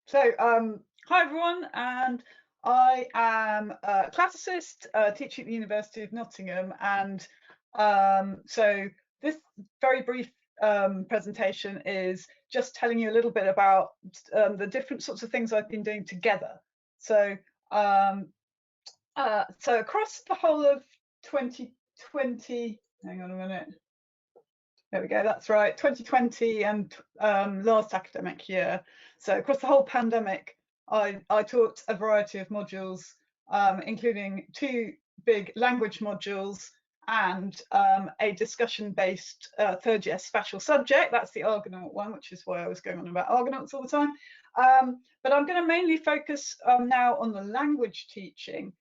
Hi everyone, and I am a classicist teaching at the University of Nottingham, and so this very brief presentation is just telling you a little bit about the different sorts of things I've been doing together. So across the whole of 2020, hang on a minute. There we go, that's right, 2020 and last academic year. So across the whole pandemic, I taught a variety of modules, including 2 big language modules and a discussion-based third year special subject. That's the Argonaut one, which is why I was going on about Argonauts all the time. But I'm going to mainly focus now on the language teaching.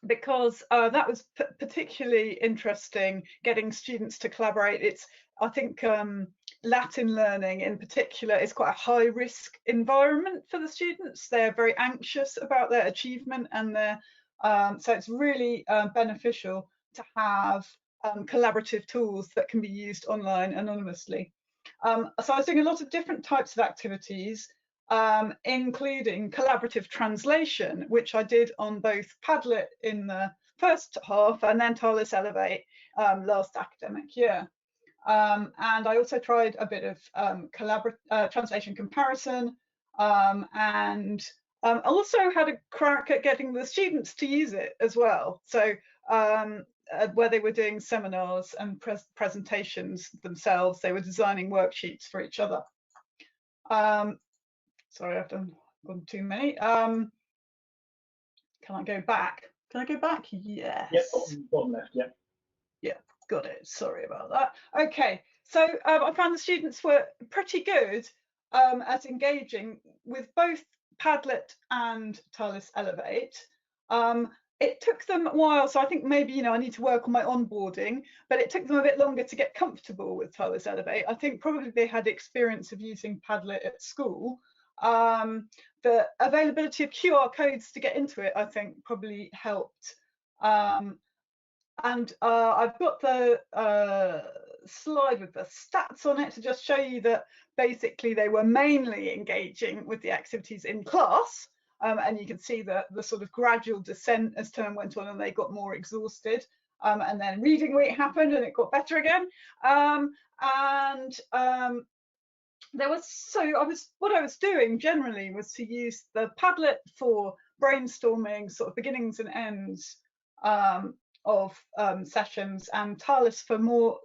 Because that was particularly interesting, getting students to collaborate. I think Latin learning in particular is quite a high risk environment for the students. They're very anxious about their achievement, and so it's really beneficial to have collaborative tools that can be used online anonymously. So I was doing a lot of different types of activities, including collaborative translation, which I did on both Padlet in the first half and then Talis Elevate last academic year. And I also tried a bit of translation comparison, and also had a crack at getting the students to use it as well. So where they were doing seminars and presentations themselves, they were designing worksheets for each other. Sorry, I've gone too many. Can I go back? Can I go back? Yes. Yep, bottom left, yeah. Yeah, got it. Sorry about that. Okay, so I found the students were pretty good at engaging with both Padlet and Talis Elevate. It took them a while, so I think maybe I need to work on my onboarding, but it took them a bit longer to get comfortable with Talis Elevate. I think probably they had experience of using Padlet at school. The availability of QR codes to get into it, I think, probably helped. And I've got the slide with the stats on it to just show you that basically they were mainly engaging with the activities in class, and you can see the sort of gradual descent as term went on and they got more exhausted, and then reading week happened and it got better again. What I was doing generally was to use the Padlet for brainstorming sort of beginnings and ends of sessions, and Talis for more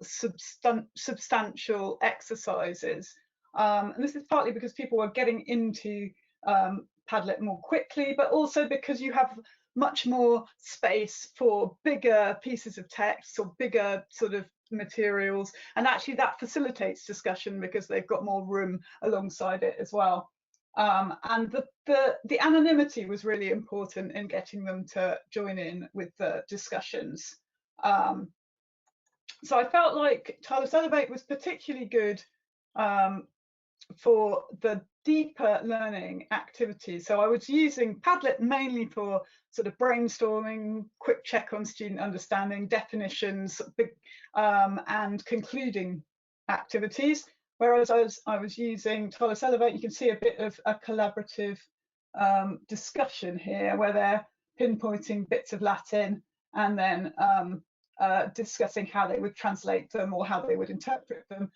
substantial exercises. And this is partly because people were getting into Padlet more quickly, but also because you have much more space for bigger pieces of text or bigger sort of materials, and actually that facilitates discussion because they've got more room alongside it as well. And the anonymity was really important in getting them to join in with the discussions. So I felt like Talis Elevate was particularly good for the deeper learning activities. So I was using Padlet mainly for sort of brainstorming, quick check on student understanding, definitions, and concluding activities. Whereas I was using Talis Elevate, you can see a bit of a collaborative discussion here where they're pinpointing bits of Latin and then discussing how they would translate them or how they would interpret them.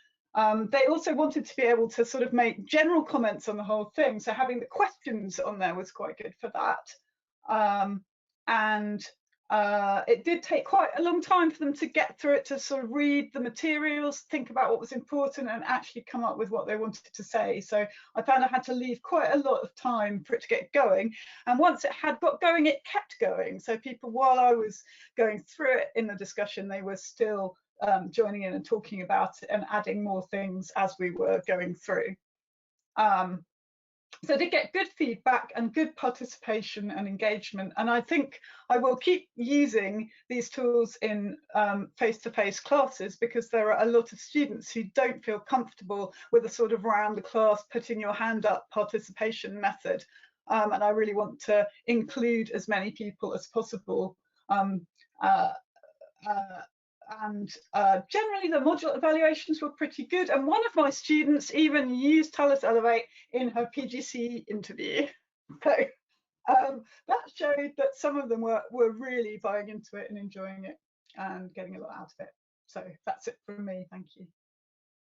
They also wanted to be able to sort of make general comments on the whole thing, so having the questions on there was quite good for that. It did take quite a long time for them to get through it, to sort of read the materials, think about what was important, and actually come up with what they wanted to say. So I found I had to leave quite a lot of time for it to get going. And once it had got going, it kept going. So people, while I was going through it in the discussion, they were still joining in and talking about it and adding more things as we were going through. So they get good feedback and good participation and engagement, and I think I will keep using these tools in face-to-face classes, because there are a lot of students who don't feel comfortable with a sort of round the class putting your hand up participation method, and I really want to include as many people as possible and generally the module evaluations were pretty good. And one of my students even used Talis Elevate in her PGCE interview. So that showed that some of them were really buying into it and enjoying it and getting a lot out of it. So that's it from me. Thank you.